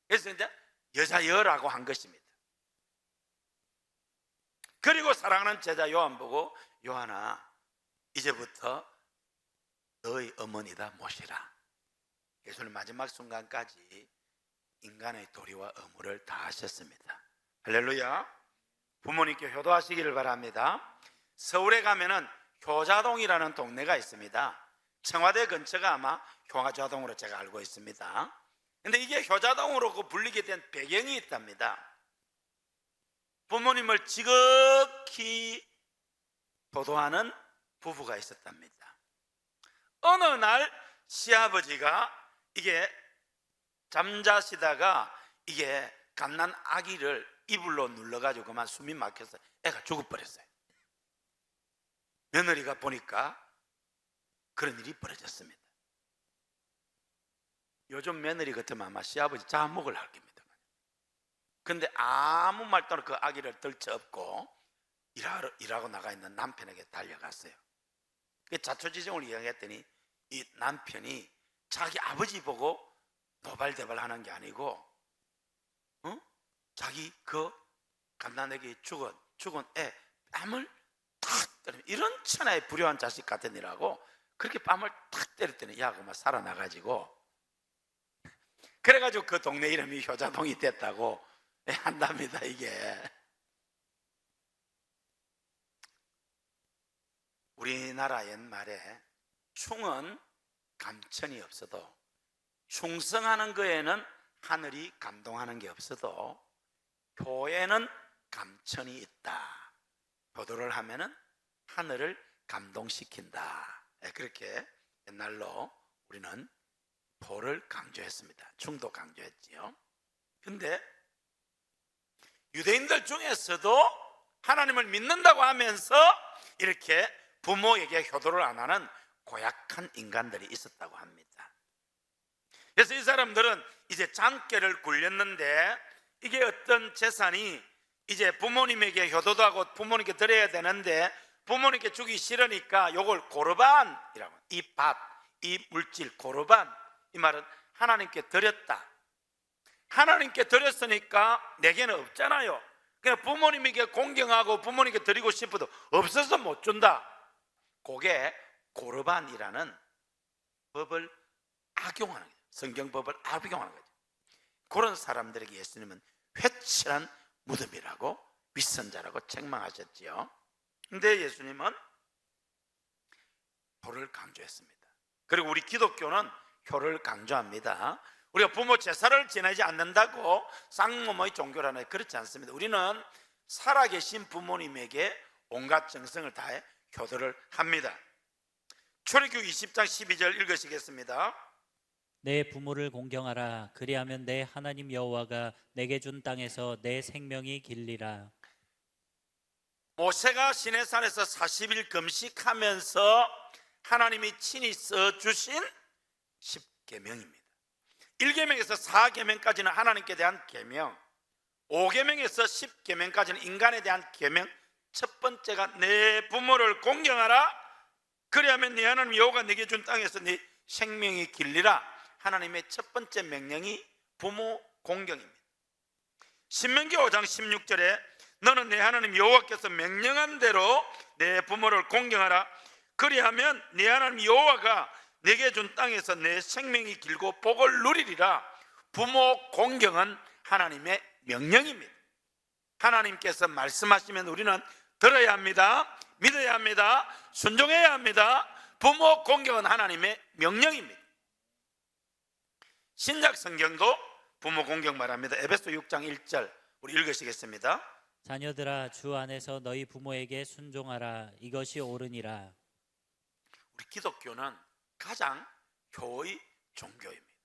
그래서 이제 여자여라고 한 것입니다. 그리고 사랑하는 제자 요한 보고, 요한아, 이제부터 너의 어머니다 모시라. 예수님 마지막 순간까지 인간의 도리와 의무를 다하셨습니다. 할렐루야. 부모님께 효도하시기를 바랍니다. 서울에 가면은 효자동이라는 동네가 있습니다. 청와대 근처가 아마 효자동으로 제가 알고 있습니다. 근데 이게 효자동으로 불리게 된 배경이 있답니다. 부모님을 지극히 도도하는 부부가 있었답니다. 어느 날 시아버지가 이게 잠자시다가 이게 갓난 아기를 이불로 눌러가지고 그만 숨이 막혀서 애가 죽어버렸어요. 며느리가 보니까 그런 일이 벌어졌습니다. 요즘 며느리 같으면 아마 시아버지 잡목을 할 겁니다. 근데 아무 말도 없이 그 아기를 들쳐업고 일하고 나가 있는 남편에게 달려갔어요. 자초지종을 이야기했더니 이 남편이 자기 아버지 보고 노발대발하는 게 아니고 자기 그 갓난아기 죽은 애 뺨을 탁 때리면, 이런 천하의 불효한 자식 같은 이라고 그렇게 뺨을 탁 때렸더니 야 그만 살아나가지고, 그래가지고 그 동네 이름이 효자동이 됐다고 한답니다. 이게 우리나라 옛말에 충은 감천이 없어도, 충성하는 거에는 하늘이 감동하는 게 없어도 효에는 감천이 있다. 효도를 하면은 하늘을 감동시킨다. 그렇게 옛날로 우리는 도를 강조했습니다. 충도 강조했지요. 근데 유대인들 중에서도 하나님을 믿는다고 하면서 이렇게 부모에게 효도를 안 하는 고약한 인간들이 있었다고 합니다. 그래서 이 사람들은 이제 장께를 굴렸는데, 이게 어떤 재산이 이제 부모님에게 효도도 하고 부모님께 드려야 되는데 부모님께 주기 싫으니까 요걸 고르반이라고, 이 밥, 이 물질 고르반, 이 말은 하나님께 드렸다. 하나님께 드렸으니까 내게는 없잖아요. 그냥 부모님에게 공경하고 부모님께 드리고 싶어도 없어서 못 준다. 그게 고르반이라는 법을 악용하는 거죠. 성경법을 악용하는 거죠. 그런 사람들에게 예수님은 회칠한 무덤이라고, 윗선자라고 책망하셨지요. 근데 예수님은 효를 강조했습니다. 그리고 우리 기독교는 효를 강조합니다. 우리가 부모 제사를 지내지 않는다고 쌍놈의 종교라는, 그렇지 않습니다. 우리는 살아계신 부모님에게 온갖 정성을 다해 효도를 합니다. 출애굽 20장 12절 읽으시겠습니다.
내 부모를 공경하라. 그리하면 내 하나님 여호와가 내게 준 땅에서 내 생명이 길리라.
모세가 시내산에서 40일 금식하면서 하나님이 친히 써주신 10계명입니다. 1계명에서 4계명까지는 하나님께 대한 계명, 5계명에서 10계명까지는 인간에 대한 계명. 첫 번째가 내 부모를 공경하라. 그리하면 네 하나님 여호와가 네게 준 땅에서 네 생명이 길리라. 하나님의 첫 번째 명령이 부모 공경입니다. 신명기 5장 16절에 너는 내 하나님 여호와께서 명령한 대로 내 부모를 공경하라. 그리하면 네 하나님 여호와가 내게 준 땅에서 내 생명이 길고 복을 누리리라. 부모 공경은 하나님의 명령입니다. 하나님께서 말씀하시면 우리는 들어야 합니다. 믿어야 합니다. 순종해야 합니다. 부모 공경은 하나님의 명령입니다. 신약 성경도 부모 공경 말합니다. 에베소 6장 1절 우리 읽으시겠습니다.
자녀들아, 주 안에서 너희 부모에게 순종하라. 이것이 옳으니라.
우리 기독교는 가장 효의 종교입니다.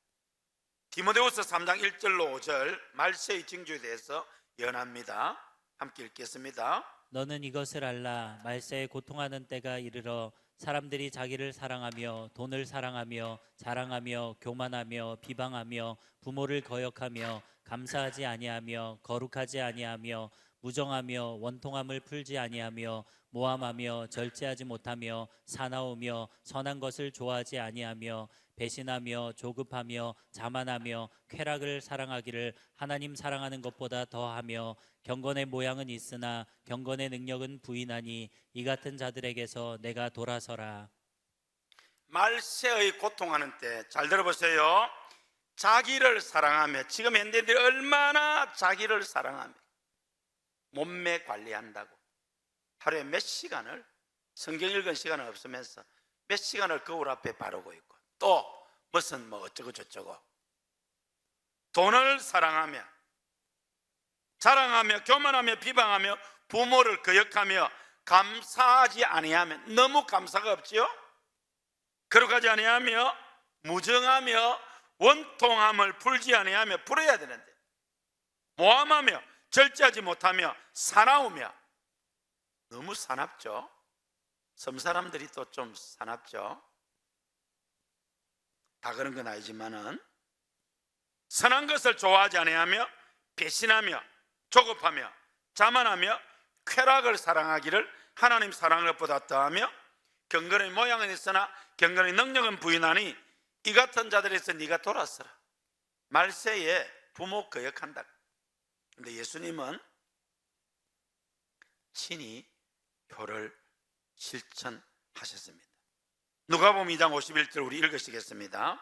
디모데후서 3장 1절로 5절 말세의 징조에 대해서 연합니다. 함께 읽겠습니다.
너는 이것을 알라. 말세에 고통하는 때가 이르러 사람들이 자기를 사랑하며 돈을 사랑하며 자랑하며 교만하며 비방하며 부모를 거역하며 감사하지 아니하며 거룩하지 아니하며 무정하며 원통함을 풀지 아니하며 모함하며 절제하지 못하며 사나우며 선한 것을 좋아하지 아니하며 배신하며 조급하며 자만하며 쾌락을 사랑하기를 하나님 사랑하는 것보다 더하며 경건의 모양은 있으나 경건의 능력은 부인하니 이 같은 자들에게서 내가 돌아서라.
말세의 고통하는 때 잘 들어보세요. 자기를 사랑하며, 지금 현대인들이 얼마나 자기를 사랑하며 몸매 관리한다고 하루에 몇 시간을 성경 읽은 시간은 없으면서 몇 시간을 거울 앞에 바르고 있고, 또 무슨 뭐 어쩌고 저쩌고 돈을 사랑하며 자랑하며 교만하며 비방하며 부모를 거역하며 감사하지 아니하며, 너무 감사가 없지요? 거룩하지 아니하며 무정하며 원통함을 풀지 아니하며, 풀어야 되는데 모함하며 절제하지 못하며 사나우며, 너무 사납죠? 섬 사람들이 또 좀 사납죠? 다 그런 건 아니지만은, 선한 것을 좋아하지 아니하며 배신하며 조급하며 자만하며 쾌락을 사랑하기를 하나님 사랑하는 것보다 더하며 경건의 모양은 있으나 경건의 능력은 부인하니 이 같은 자들에서 네가 돌아서라. 말세에 부모 거역한다. 근데 예수님은 친히 표를 실천하셨습니다. 누가복음 2장 51절 우리 읽으시겠습니다.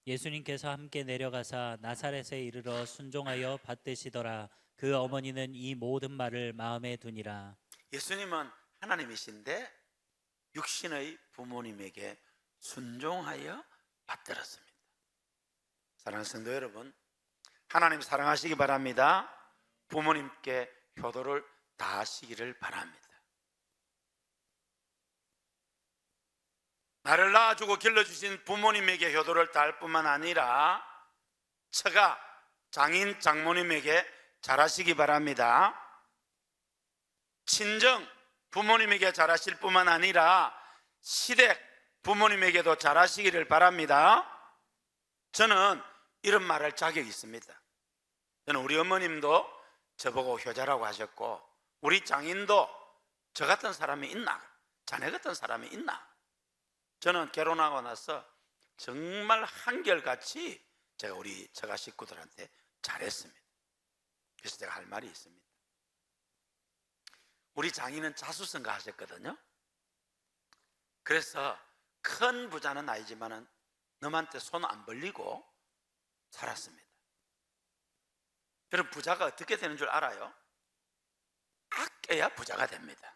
예수님께서 함께 내려가사 나사렛에 이르러 순종하여 받드시더라. 그 어머니는 이 모든 말을 마음에 두니라.
예수님은 하나님이신데 육신의 부모님에게 순종하여 받들었습니다. 사랑하는 성도 여러분, 하나님 사랑하시기 바랍니다. 부모님께 효도를 다하시기를 바랍니다. 나를 낳아주고 길러주신 부모님에게 효도를 다할 뿐만 아니라 처가, 장인, 장모님에게 잘하시기 바랍니다. 친정 부모님에게 잘하실 뿐만 아니라 시댁 부모님에게도 잘하시기를 바랍니다. 저는 이런 말할 자격이 있습니다. 저는 우리 어머님도 저보고 효자라고 하셨고, 우리 장인도 저 같은 사람이 있나, 자네 같은 사람이 있나. 저는 결혼하고 나서 정말 한결같이 제가 우리 처가 식구들한테 잘했습니다. 그래서 제가 할 말이 있습니다. 우리 장인은 자수성가 하셨거든요. 그래서 큰 부자는 아니지만은 남한테 손 안 벌리고 살았습니다. 여러분, 부자가 어떻게 되는 줄 알아요? 아껴야 부자가 됩니다.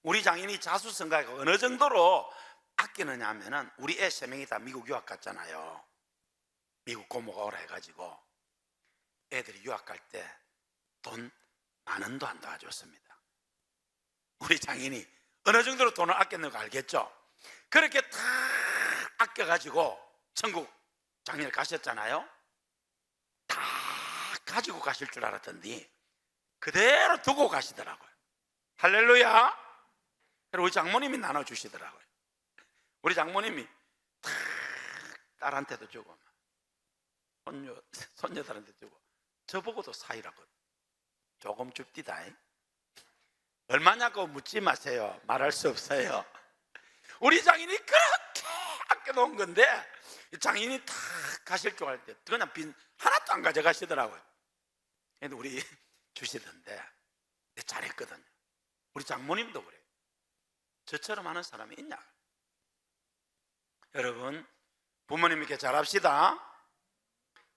우리 장인이 자수성가가 어느 정도로 아끼느냐 하면은, 우리 애 3명이 다 미국 유학 갔잖아요. 미국 고모가 오라 해가지고 애들이 유학 갈 때 돈 10,000원도 안 도와줬습니다. 우리 장인이 어느 정도로 돈을 아꼈는지 알겠죠? 그렇게 다 아껴가지고 천국 장인을 가셨잖아요. 다 가지고 가실 줄 알았더니 그대로 두고 가시더라고요. 할렐루야. 그리고 우리 장모님이 나눠주시더라고요. 우리 장모님이 다 딸한테도 주고 손녀들한테 주고, 저보고도 사이라고 조금 줍디다. 얼마냐고 묻지 마세요. 말할 수 없어요. 우리 장인이 그렇게 아껴놓은 건데 장인이 다 가실 줄 알 때 그냥 빈 하나도 안 가져가시더라고요. 근데 우리 주시던데 잘했거든요. 우리 장모님도 그래요. 저처럼 하는 사람이 있냐? 여러분, 부모님에게 잘합시다.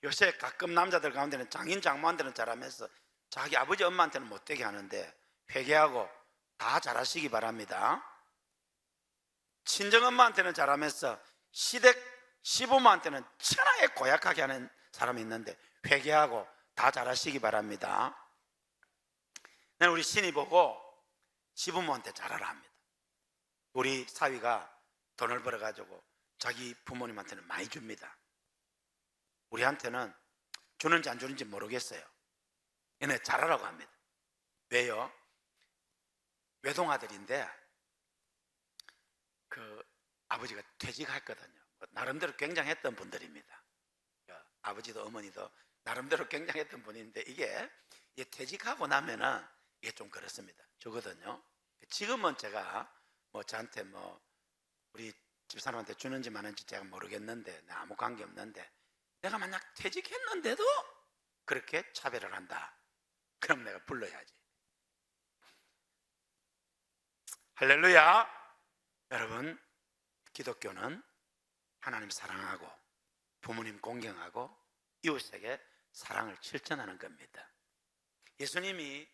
요새 가끔 남자들 가운데는 장인 장모한테는 잘하면서 자기 아버지 엄마한테는 못되게 하는데, 회개하고 다 잘하시기 바랍니다. 친정엄마한테는 잘하면서 시댁 시부모한테는 천하에 고약하게 하는 사람이 있는데, 회개하고 다 잘하시기 바랍니다. 우리 신이 보고 시부모한테 잘하라 합니다. 우리 사위가 돈을 벌어가지고 자기 부모님한테는 많이 줍니다. 우리한테는 주는지 안 주는지 모르겠어요. 얘네 잘하라고 합니다. 왜요? 외동아들인데 그 아버지가 퇴직했거든요. 나름대로 굉장했던 분들입니다. 아버지도 어머니도 나름대로 굉장했던 분인데, 이게 퇴직하고 나면은 이게 좀 그렇습니다. 저거든요. 지금은 제가 뭐 저한테 뭐 우리 집사람한테 주는지 마는지 제가 모르겠는데 아무 관계 없는데 내가 만약 퇴직했는데도 그렇게 차별을 한다. 그럼 내가 불러야지. 할렐루야. 여러분, 기독교는 하나님 사랑하고 부모님 공경하고 이웃에게 사랑을 실천하는 겁니다. 예수님이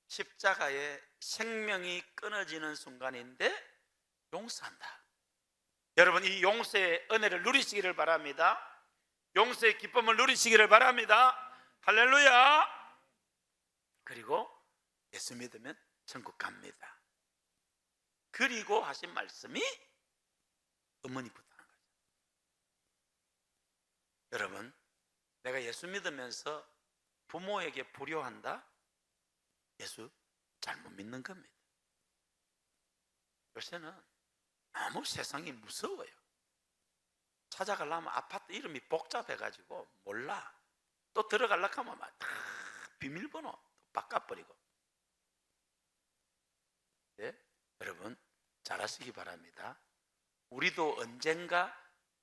십자가에 생명이 끊어지는 순간인데 용서한다. 여러분, 이 용서의 은혜를 누리시기를 바랍니다. 용서의 기쁨을 누리시기를 바랍니다. 할렐루야. 그리고 예수 믿으면 천국 갑니다. 그리고 하신 말씀이 어머니부터 하는 거죠. 여러분, 내가 예수 믿으면서 부모에게 불효한다? 예수 잘못 믿는 겁니다. 요새는 너무 세상이 무서워요. 찾아가려면 아파트 이름이 복잡해가지고 몰라. 또 들어가려고 하면 막 다 비밀번호 바꿔버리고. 네? 여러분 잘 하시기 바랍니다. 우리도 언젠가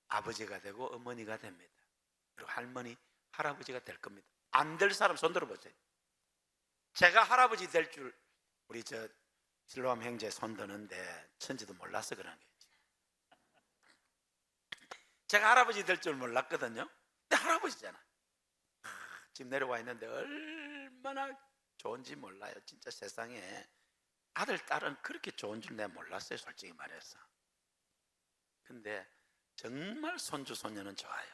아버지가 되고 어머니가 됩니다. 그리고 할머니, 할아버지가 될 겁니다. 안 될 사람 손 들어보세요. 제가 할아버지 될 줄 우리 저 실로암 형제 손 드는데 천지도 몰라서 그런 거지. 제가 할아버지 될 줄 몰랐거든요. 근데 할아버지잖아. 지금 내려와 있는데 얼마나 좋은지 몰라요. 진짜 세상에 아들, 딸은 그렇게 좋은 줄 내가 몰랐어요. 솔직히 말해서. 근데 정말 손주, 손녀는 좋아요.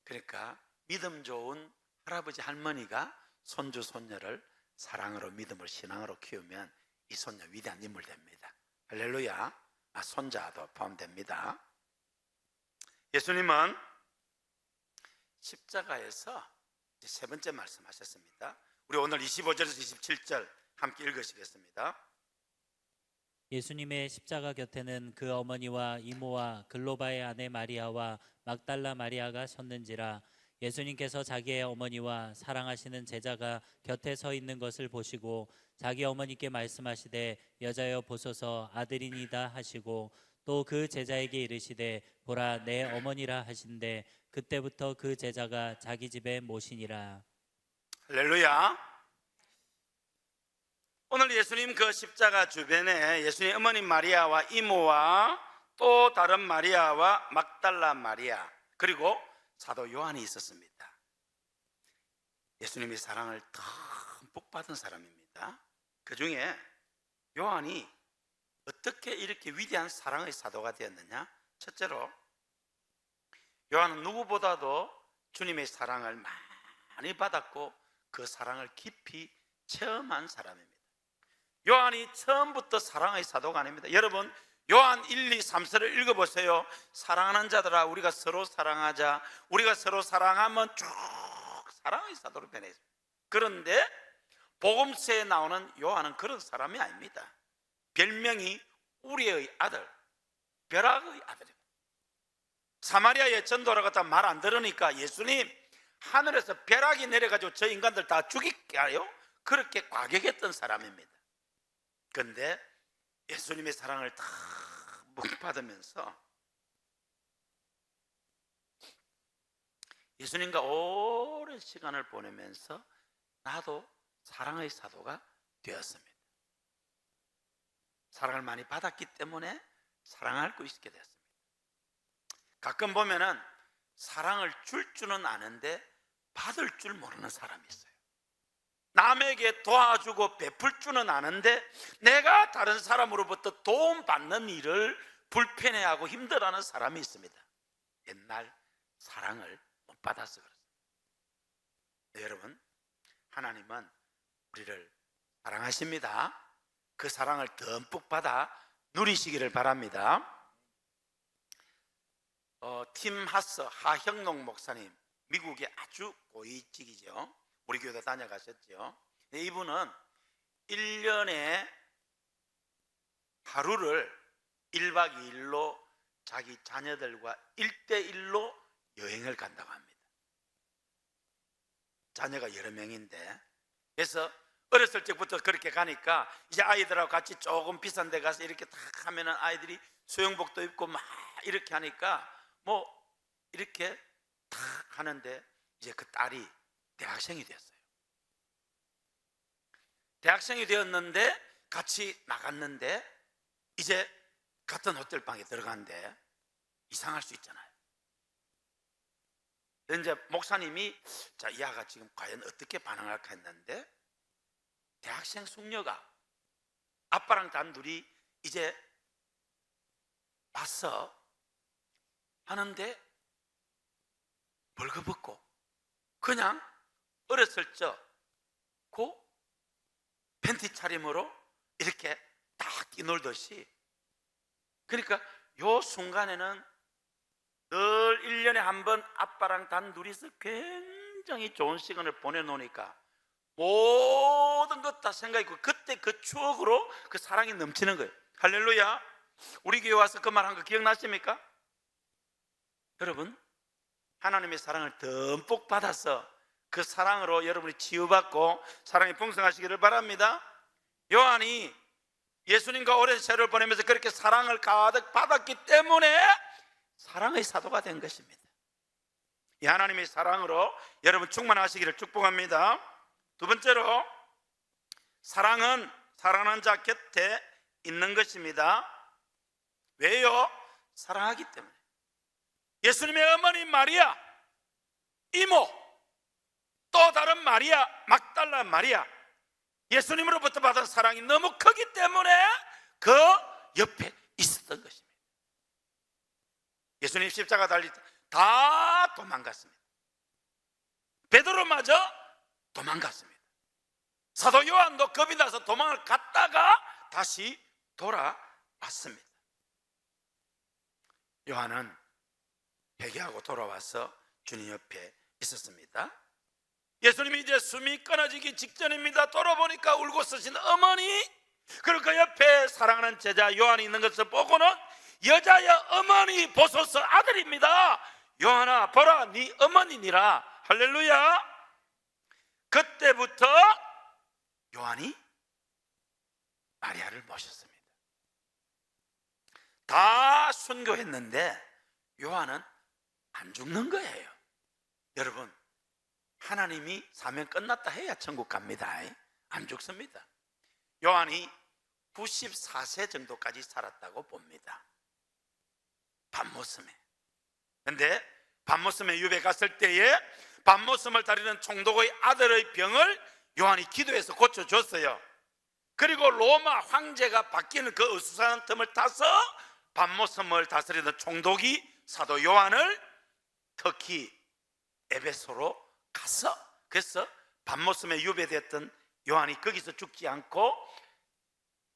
그러니까 믿음 좋은 할아버지, 할머니가 손주, 손녀를 사랑으로, 믿음을, 신앙으로 키우면 이 손녀 위대한 인물 됩니다. 할렐루야. 손자도 포함됩니다. 예수님은 십자가에서 세 번째 말씀하셨습니다. 우리 오늘 25절에서 27절 함께 읽으시겠습니다.
예수님의 십자가 곁에는 그 어머니와 이모와 글로바의 아내 마리아와 막달라 마리아가 섰는지라. 예수님께서 자기의 어머니와 사랑하시는 제자가 곁에 서 있는 것을 보시고 자기 어머니께 말씀하시되 여자여 보소서 아들이니다 하시고 또 그 제자에게 이르시되 보라 내 어머니라 하신대 그때부터 그 제자가 자기 집에 모시니라.
할렐루야. 오늘 예수님 그 십자가 주변에 예수님 어머니 마리아와 이모와 또 다른 마리아와 막달라 마리아 그리고 사도 요한이 있었습니다. 예수님의 사랑을 듬뿍 받은 사람입니다. 그 중에 요한이 어떻게 이렇게 위대한 사랑의 사도가 되었느냐? 첫째로 요한은 누구보다도 주님의 사랑을 많이 받았고 그 사랑을 깊이 체험한 사람입니다. 요한이 처음부터 사랑의 사도가 아닙니다. 여러분 요한 1, 2, 3서를 읽어보세요. 사랑하는 자들아 우리가 서로 사랑하자. 우리가 서로 사랑하면 쭉 사랑의 사도로 변했습니다. 그런데 복음서에 나오는 요한은 그런 사람이 아닙니다. 별명이 우리의 아들, 벼락의 아들입니다. 사마리아에 전도하러 갔다 말 안 들으니까 예수님 하늘에서 벼락이 내려가지고 저 인간들 다 죽이게 하요? 그렇게 과격했던 사람입니다. 그런데 예수님의 사랑을 다 묵받으면서 예수님과 오랜 시간을 보내면서 나도 사랑의 사도가 되었습니다. 사랑을 많이 받았기 때문에 사랑할 수 있게 되었습니다. 가끔 보면은 사랑을 줄 줄은 아는데 받을 줄 모르는 사람이 있어요. 남에게 도와주고 베풀 줄은 아는데 내가 다른 사람으로부터 도움 받는 일을 불편해하고 힘들어하는 사람이 있습니다. 옛날 사랑을 못 받아서 그렇습니다. 네, 여러분 하나님은 우리를 사랑하십니다. 그 사랑을 듬뿍 받아 누리시기를 바랍니다. 팀 하스 하형농 목사님, 미국의 아주 고위직이죠. 우리 교회도 다녀가셨죠. 이분은 1년에 하루를 1박 2일로 자기 자녀들과 1대1로 여행을 간다고 합니다. 자녀가 여러 명인데 그래서 어렸을 적부터 그렇게 가니까 이제 아이들하고 같이 조금 비싼 데 가서 이렇게 탁 하면은 아이들이 수영복도 입고 막 이렇게 하니까 뭐 이렇게 탁 하는데 이제 그 딸이 대학생이 됐어요. 대학생이 되었는데 같이 나갔는데 이제 같은 호텔 방에 들어갔는데 이상할 수 있잖아요. 이제 목사님이 자, 이 아가 지금 과연 어떻게 반응할까 했는데 대학생 숙녀가 아빠랑 단둘이 이제 왔어 하는데 벌거벗고 그냥 어렸을 적 그 팬티 차림으로 이렇게 딱 뛰놀듯이, 그러니까 요 순간에는 늘 1년에 한 번 아빠랑 단둘이서 굉장히 좋은 시간을 보내놓으니까 모든 것 다 생각이고 그때 그 추억으로 그 사랑이 넘치는 거예요. 할렐루야. 우리 교회 와서 그 말 한 거 기억나십니까? 여러분, 하나님의 사랑을 듬뿍 받아서 그 사랑으로 여러분이 치유받고 사랑이 풍성하시기를 바랍니다. 요한이 예수님과 오랜 세월을 보내면서 그렇게 사랑을 가득 받았기 때문에 사랑의 사도가 된 것입니다. 이 하나님의 사랑으로 여러분 충만하시기를 축복합니다. 두 번째로, 사랑은 사랑하는 자 곁에 있는 것입니다. 왜요? 사랑하기 때문에. 예수님의 어머니 마리아, 이모, 또 다른 마리아, 막달라 마리아, 예수님으로부터 받은 사랑이 너무 크기 때문에 그 옆에 있었던 것입니다. 예수님 십자가 달릴 때 다 도망갔습니다. 베드로마저 도망갔습니다. 사도 요한도 겁이 나서 도망을 갔다가 다시 돌아왔습니다. 요한은 회개하고 돌아와서 주님 옆에 있었습니다. 예수님이 이제 숨이 끊어지기 직전입니다. 돌아보니까 울고 쓰신 어머니, 그리고 그 옆에 사랑하는 제자 요한이 있는 것을 보고는 여자의 어머니 보소서, 아들입니다. 요한아 보라, 네 어머니니라. 할렐루야. 그때부터 요한이 마리아를 모셨습니다. 다 순교했는데 요한은 안 죽는 거예요. 여러분, 하나님이 사명 끝났다 해야 천국 갑니다. 안 죽습니다. 요한이 94세 정도까지 살았다고 봅니다. 밤모섬에. 근데 밤모섬에 유배 갔을 때에 밤모섬을 다리는 총독의 아들의 병을 요한이 기도해서 고쳐줬어요. 그리고 로마 황제가 바뀌는 그 어수선한 틈을 타서 밤모섬을 다스리던 총독이 사도 요한을 터키 에베소로 가서, 그래서 밤모섬에 유배됐던 요한이 거기서 죽지 않고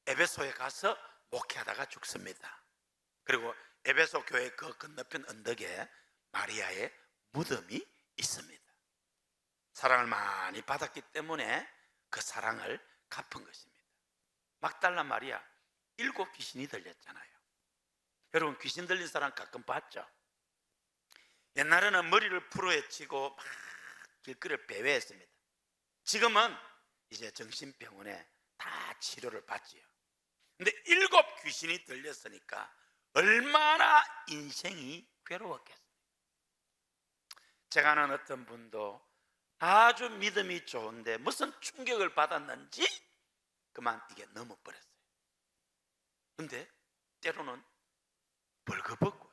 에베소에 가서 목회하다가 죽습니다. 그리고 에베소 교회 그 건너편 언덕에 마리아의 무덤이 있습니다. 사랑을 많이 받았기 때문에 그 사랑을 갚은 것입니다. 막달라 마리아 7 귀신이 들렸잖아요. 여러분, 귀신 들린 사람 가끔 봤죠? 옛날에는 머리를 풀어헤치고 막 길거리를 배회했습니다. 지금은 이제 정신병원에 다 치료를 받지요. 근데 7 귀신이 들렸으니까 얼마나 인생이 괴로웠겠어요. 제가 아는 어떤 분도 아주 믿음이 좋은데 무슨 충격을 받았는지 그만 이게 넘어버렸어요. 근데 때로는 벌거벗고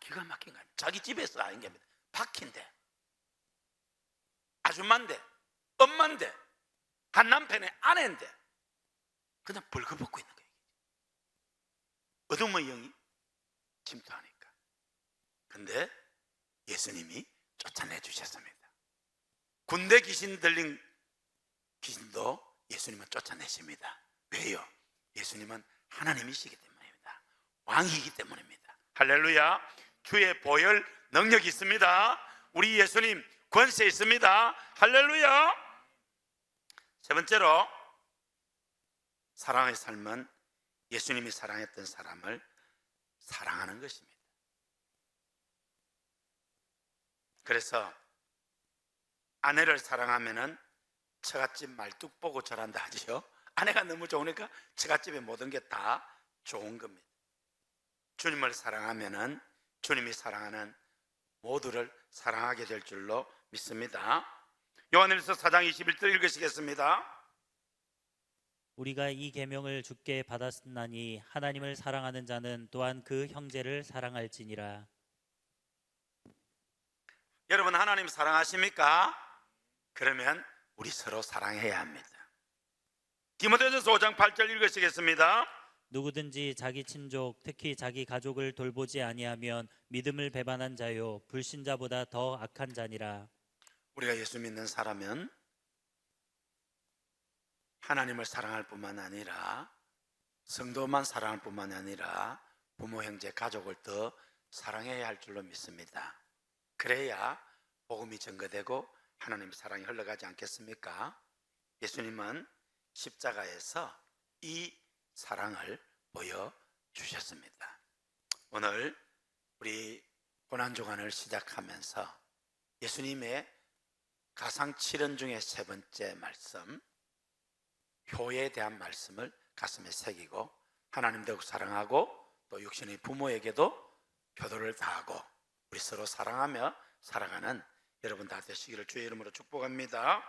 기가 막힌 거예요. 자기 집에서 아닌 게 아닙니다. 밖인데, 아줌마인데, 엄마인데, 한 남편의 아내인데 그냥 벌거벗고 있는 거예요. 어둠의 영이 침투하니까. 근데 예수님이 쫓아내 주셨습니다. 군대 귀신 들린 귀신도 예수님은 쫓아내십니다. 왜요? 예수님은 하나님이시기 때문입니다. 왕이기 때문입니다. 할렐루야. 주의 보혈 능력이 있습니다. 우리 예수님 권세 있습니다. 할렐루야. 세 번째로, 사랑의 삶은 예수님이 사랑했던 사람을 사랑하는 것입니다. 그래서 아내를 사랑하면은 처갓집 말뚝 보고 절한다 하지요. 아내가 너무 좋으니까 처갓집의 모든 게 다 좋은 겁니다. 주님을 사랑하면은 주님이 사랑하는 모두를 사랑하게 될 줄로 믿습니다. 요한일서 4장 21절 읽으시겠습니다.
우리가 이 계명을 주께 받았으나니 하나님을 사랑하는 자는 또한 그 형제를 사랑할지니라.
여러분 하나님 사랑하십니까? 그러면 우리 서로 사랑해야 합니다. 디모데전서 5장 8절 읽으시겠습니다.
누구든지 자기 친족 특히 자기 가족을 돌보지 아니하면 믿음을 배반한 자요 불신자보다 더 악한 자니라.
우리가 예수 믿는 사람은 하나님을 사랑할 뿐만 아니라 성도만 사랑할 뿐만 아니라 부모, 형제, 가족을 더 사랑해야 할 줄로 믿습니다. 그래야 복음이 전거되고 하나님의 사랑이 흘러가지 않겠습니까? 예수님은 십자가에서 이 사랑을 보여주셨습니다. 오늘 우리 고난주간을 시작하면서 예수님의 가상칠언 중에 세 번째 말씀, 효에 대한 말씀을 가슴에 새기고 하나님 더욱 사랑하고 또 육신의 부모에게도 효도를 다하고 우리 서로 사랑하며 살아가는 여러분 다 되시기를 주의 이름으로 축복합니다.